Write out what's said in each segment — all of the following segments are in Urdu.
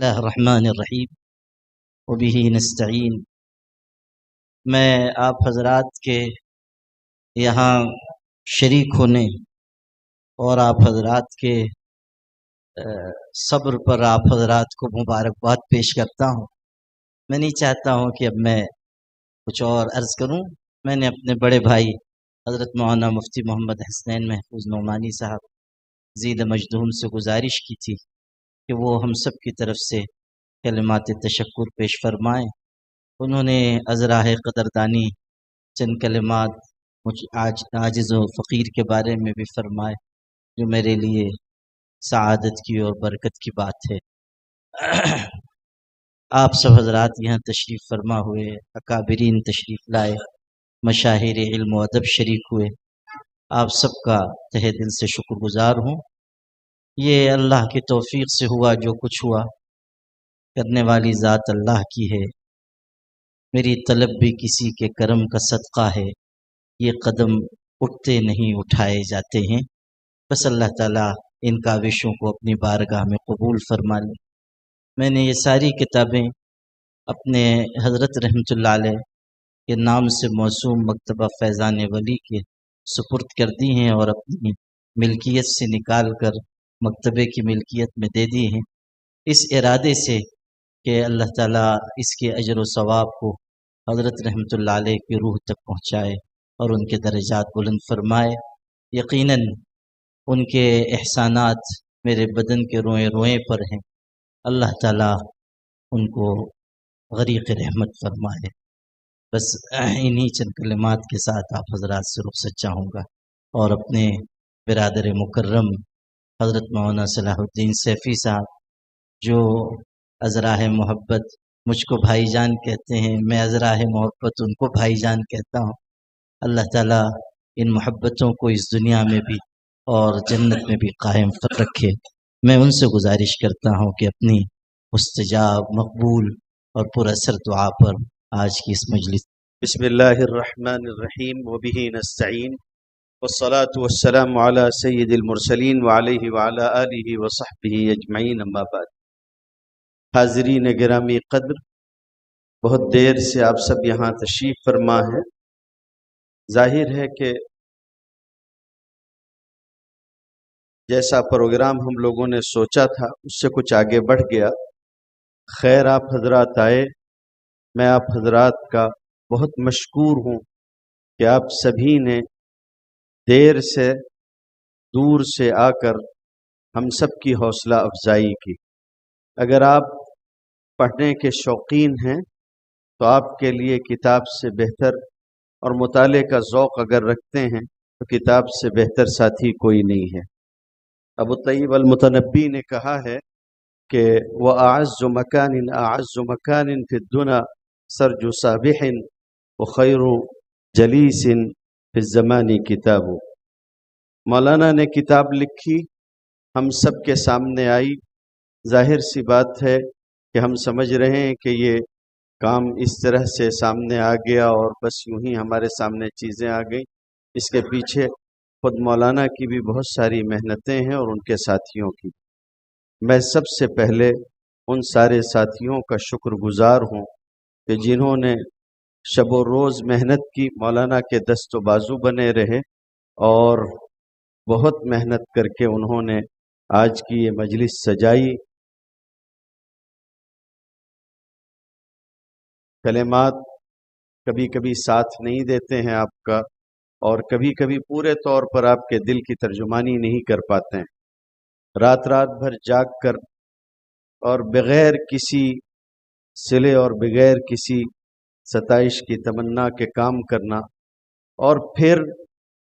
اللہ الرحمن الرحیم وبہ نستعین۔ میں آپ حضرات کے یہاں شریک ہونے اور آپ حضرات کے صبر پر آپ حضرات کو مبارکباد پیش کرتا ہوں۔ میں نہیں چاہتا ہوں کہ اب میں کچھ اور عرض کروں۔ میں نے اپنے بڑے بھائی حضرت مولانا مفتی محمد حسنین محفوظ نعمانی صاحب زید مجدون سے گزارش کی تھی کہ وہ ہم سب کی طرف سے کلمات تشکر پیش فرمائیں۔ انہوں نے ازراہ قدردانی چند کلمات مجھ عاجز و فقیر کے بارے میں بھی فرمائے، جو میرے لیے سعادت کی اور برکت کی بات ہے۔ آپ سب حضرات یہاں تشریف فرما ہوئے، اکابرین تشریف لائے، مشاہیر علم و ادب شریک ہوئے، آپ سب کا تہہ دل سے شکر گزار ہوں۔ یہ اللہ کی توفیق سے ہوا جو کچھ ہوا، کرنے والی ذات اللہ کی ہے، میری طلب بھی کسی کے کرم کا صدقہ ہے، یہ قدم اٹھتے نہیں اٹھائے جاتے ہیں۔ بس اللہ تعالیٰ ان کاوشوں کو اپنی بارگاہ میں قبول فرما لے۔ میں نے یہ ساری کتابیں اپنے حضرت رحمۃ اللہ علیہ کے نام سے موسوم مکتبہ فیضان ولی کے سپرد کر دی ہیں اور اپنی ملکیت سے نکال کر مکتبے کی ملکیت میں دے دی ہیں، اس ارادے سے کہ اللہ تعالیٰ اس کے اجر و ثواب کو حضرت رحمۃ اللہ علیہ کی روح تک پہنچائے اور ان کے درجات بلند فرمائے۔ یقیناً ان کے احسانات میرے بدن کے روئیں روئیں پر ہیں، اللہ تعالیٰ ان کو غریق رحمت فرمائے۔ بس انہی چند کلمات کے ساتھ آپ حضرات سے رخصت چاہوں گا اور اپنے برادر مکرم حضرت مولانا صلاح الدین سیفی صاحب جو ازراہ محبت مجھ کو بھائی جان کہتے ہیں، میں ازراہ محبت ان کو بھائی جان کہتا ہوں، اللہ تعالیٰ ان محبتوں کو اس دنیا میں بھی اور جنت میں بھی قائم رکھے۔ میں ان سے گزارش کرتا ہوں کہ اپنی مستجاب مقبول اور پر اثر دعا پر آج کی اس مجلس بسم اللہ الرحمن الرحیم وبہ نستعین والصلاة والسلام علی سید المرسلین وعلیہ وعلی آلہ وصحبہ اجمعین، اما بعد۔ حاضرین گرامی قدر، بہت دیر سے آپ سب یہاں تشریف فرما ہے۔ ظاہر ہے کہ جیسا پروگرام ہم لوگوں نے سوچا تھا اس سے کچھ آگے بڑھ گیا۔ خیر، آپ حضرات آئے، میں آپ حضرات کا بہت مشکور ہوں کہ آپ سبھی نے دیر سے دور سے آ کر ہم سب کی حوصلہ افزائی کی۔ اگر آپ پڑھنے کے شوقین ہیں تو آپ کے لیے کتاب سے بہتر، اور مطالعے کا ذوق اگر رکھتے ہیں تو کتاب سے بہتر ساتھی کوئی نہیں ہے۔ ابو طیب المتنبی نے کہا ہے کہ وَأَعَزُّ مَكَانٍ أَعَزُّ مَكَانٍ فِي الدُّنَا سَرْجُ صَابِحٍ وَخَيْرُ جَلِيسٍ فِي الزَّمَانِ کتاب۔ مولانا نے کتاب لکھی، ہم سب کے سامنے آئی۔ ظاہر سی بات ہے کہ ہم سمجھ رہے ہیں کہ یہ کام اس طرح سے سامنے آ گیا اور بس یوں ہی ہمارے سامنے چیزیں آ گئیں۔ اس کے پیچھے خود مولانا کی بھی بہت ساری محنتیں ہیں اور ان کے ساتھیوں کی۔ میں سب سے پہلے ان سارے ساتھیوں کا شکر گزار ہوں کہ جنہوں نے شب و روز محنت کی، مولانا کے دست و بازو بنے رہے اور بہت محنت کر کے انہوں نے آج کی یہ مجلس سجائی۔ کلمات کبھی کبھی ساتھ نہیں دیتے ہیں آپ کا، اور کبھی کبھی پورے طور پر آپ کے دل کی ترجمانی نہیں کر پاتے ہیں۔ رات رات بھر جاگ کر اور بغیر کسی صلے اور بغیر کسی ستائش کی تمنا کے کام کرنا، اور پھر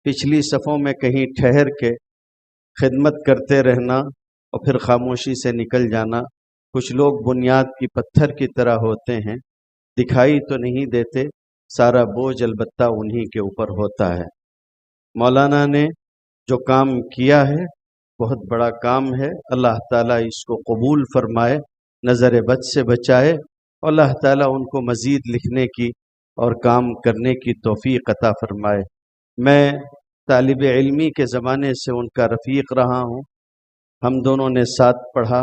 پچھلی صفوں میں کہیں ٹھہر کے خدمت کرتے رہنا اور پھر خاموشی سے نکل جانا۔ کچھ لوگ بنیاد کی پتھر کی طرح ہوتے ہیں، دکھائی تو نہیں دیتے، سارا بوجھ البتہ انہی کے اوپر ہوتا ہے۔ مولانا نے جو کام کیا ہے بہت بڑا کام ہے، اللہ تعالیٰ اس کو قبول فرمائے، نظر بد سے بچائے، اور اللہ تعالیٰ ان کو مزید لکھنے کی اور کام کرنے کی توفیق عطا فرمائے۔ میں طالب علمی کے زمانے سے ان کا رفیق رہا ہوں، ہم دونوں نے ساتھ پڑھا،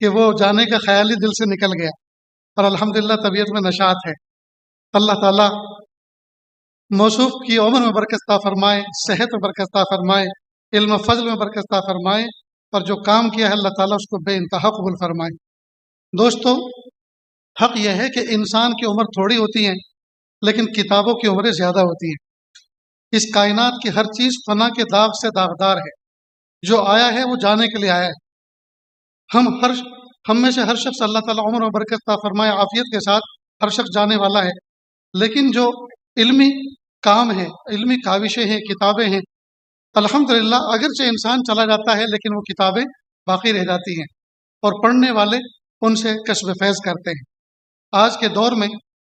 کہ وہ جانے کا خیال ہی دل سے نکل گیا، اور الحمدللہ طبیعت میں نشاط ہے۔ اللہ تعالیٰ موصوف کی عمر میں برکت عطا فرمائے، صحت میں برکت عطا فرمائے، علم و فضل میں برکت عطا فرمائے، اور جو کام کیا ہے اللہ تعالیٰ اس کو بے انتہا قبول فرمائے۔ دوستو، حق یہ ہے کہ انسان کی عمر تھوڑی ہوتی ہے لیکن کتابوں کی عمریں زیادہ ہوتی ہیں۔ اس کائنات کی ہر چیز فنا کے داغ سے داغدار ہے۔ جو آیا ہے وہ جانے کے لیے آیا ہے۔ ہم میں سے ہر شخص اللہ تعالیٰ عمر و برکت عطا فرمائے، عافیت کے ساتھ ہر شخص جانے والا ہے، لیکن جو علمی کام ہے، علمی کاوشیں ہیں، کتابیں ہیں، الحمدللہ اگرچہ انسان چلا جاتا ہے لیکن وہ کتابیں باقی رہ جاتی ہیں اور پڑھنے والے ان سے کسب فیض کرتے ہیں۔ آج کے دور میں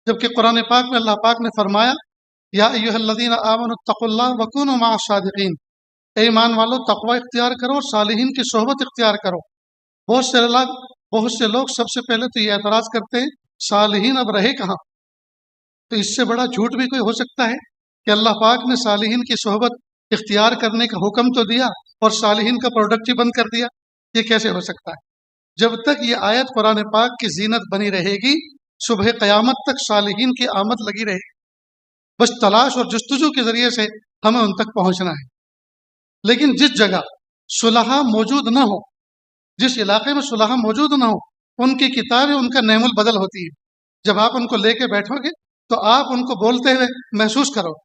جبکہ قرآن پاک میں اللہ پاک نے فرمایا یا ایھا الذین آمنوا اتقوا اللہ وکونوا مع الصادقین، اے ایمان والو تقوی اختیار کرو اور صالحین کی صحبت اختیار کرو۔ بہت سے لوگ سب سے پہلے تو یہ اعتراض کرتے ہیں صالحین اب رہے کہاں؟ تو اس سے بڑا جھوٹ بھی کوئی ہو سکتا ہے کہ اللہ پاک نے صالحین کی صحبت اختیار کرنے کا حکم تو دیا اور صالحین کا پروڈکٹ ہی بند کر دیا؟ یہ کیسے ہو سکتا ہے؟ جب تک یہ آیت قرآن پاک کی زینت بنی رہے گی، صبح قیامت تک صالحین کی آمد لگی رہے گی۔ بس تلاش اور جستجو کے ذریعے سے ہمیں ان تک پہنچنا ہے۔ لیکن جس جگہ صلحاء موجود نہ ہو، جس علاقے میں صلحاء موجود نہ ہو، ان کی کتابیں ان کا نعم البدل ہوتی ہے۔ جب آپ ان کو لے کے بیٹھو گے تو آپ ان کو بولتے ہوئے محسوس کرو گے،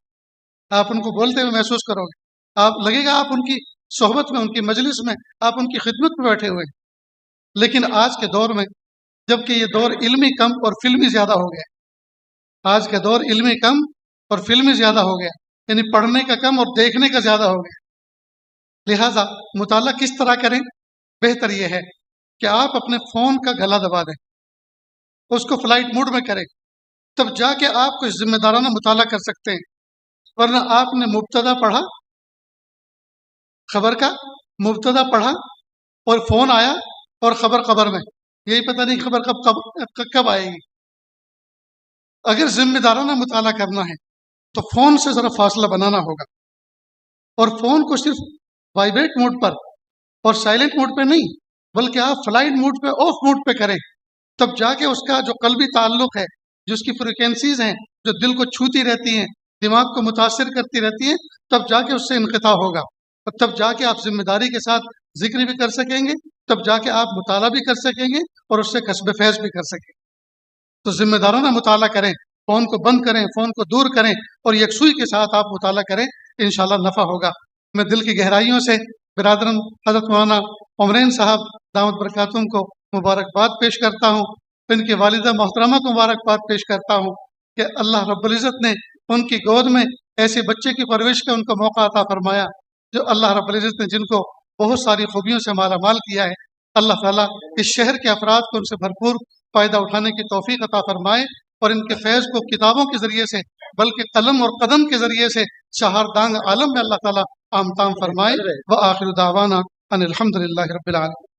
آپ ان کو بولتے ہوئے محسوس کرو گے، آپ لگے گا آپ ان کی صحبت میں، ان کی مجلس میں، آپ ان کی خدمت میں بیٹھے ہوئے ہیں۔ لیکن آج کے دور میں جبکہ یہ دور علمی کم اور فلمی زیادہ ہو گیا، آج کا دور علمی کم اور فلمی زیادہ ہو گیا، یعنی پڑھنے کا کم اور دیکھنے کا زیادہ ہو گیا۔ لہٰذا مطالعہ کس طرح کریں؟ بہتر یہ ہے کہ آپ اپنے فون کا گلا دبا دیں، اس کو فلائٹ موڈ میں کریں، تب جا کے آپ کوئی ذمہ دارانہ مطالعہ کر سکتے ہیں۔ ورنہ آپ نے مبتدا پڑھا، خبر کا مبتدا پڑھا اور فون آیا اور خبر میں، یہی پتہ نہیں خبر کب آئے گی۔ اگر ذمہ دارانہ مطالعہ کرنا ہے تو فون سے ذرا فاصلہ بنانا ہوگا، اور فون کو صرف وائبریٹ موڈ پر اور سائلنٹ موڈ پہ نہیں بلکہ آپ فلائٹ موڈ پہ، آف موڈ پہ کریں، تب جا کے اس کا جو قلبی تعلق ہے، جو اس کی فریکوینسیز ہیں جو دل کو چھوتی رہتی ہیں، دماغ کو متاثر کرتی رہتی ہیں، تب جا کے اس سے انقطاع ہوگا، اور تب جا کے آپ ذمہ داری کے ساتھ ذکر بھی کر سکیں گے، تب جا کے آپ مطالعہ بھی کر سکیں گے اور اس سے کسب فیض بھی کر سکیں گے۔ تو ذمہ دارانہ مطالعہ کریں، فون کو بند کریں، فون کو دور کریں اور یکسوئی کے ساتھ آپ مطالعہ کریں، انشاءاللہ نفع ہوگا۔ میں دل کی گہرائیوں سے برادران حضرت مولانا عمرین صاحب دامت برکاتہم کو مبارکباد پیش کرتا ہوں، ان کی والدہ محترمہ کو مبارکباد پیش کرتا ہوں کہ اللہ رب العزت نے ان کی گود میں ایسے بچے کی پرورش کا ان کو موقع عطا فرمایا، جو اللہ رب العزت نے جن کو بہت ساری خوبیوں سے مالا مال کیا ہے۔ اللہ تعالیٰ اس شہر کے افراد کو ان سے بھرپور فائدہ اٹھانے کی توفیق عطا فرمائے، اور ان کے فیض کو کتابوں کے ذریعے سے بلکہ قلم اور قدم کے ذریعے سے شہردانگ عالم میں اللہ تعالیٰ عام تام فرمائے۔ وآخر دعوانا ان الحمدللہ رب العالمین۔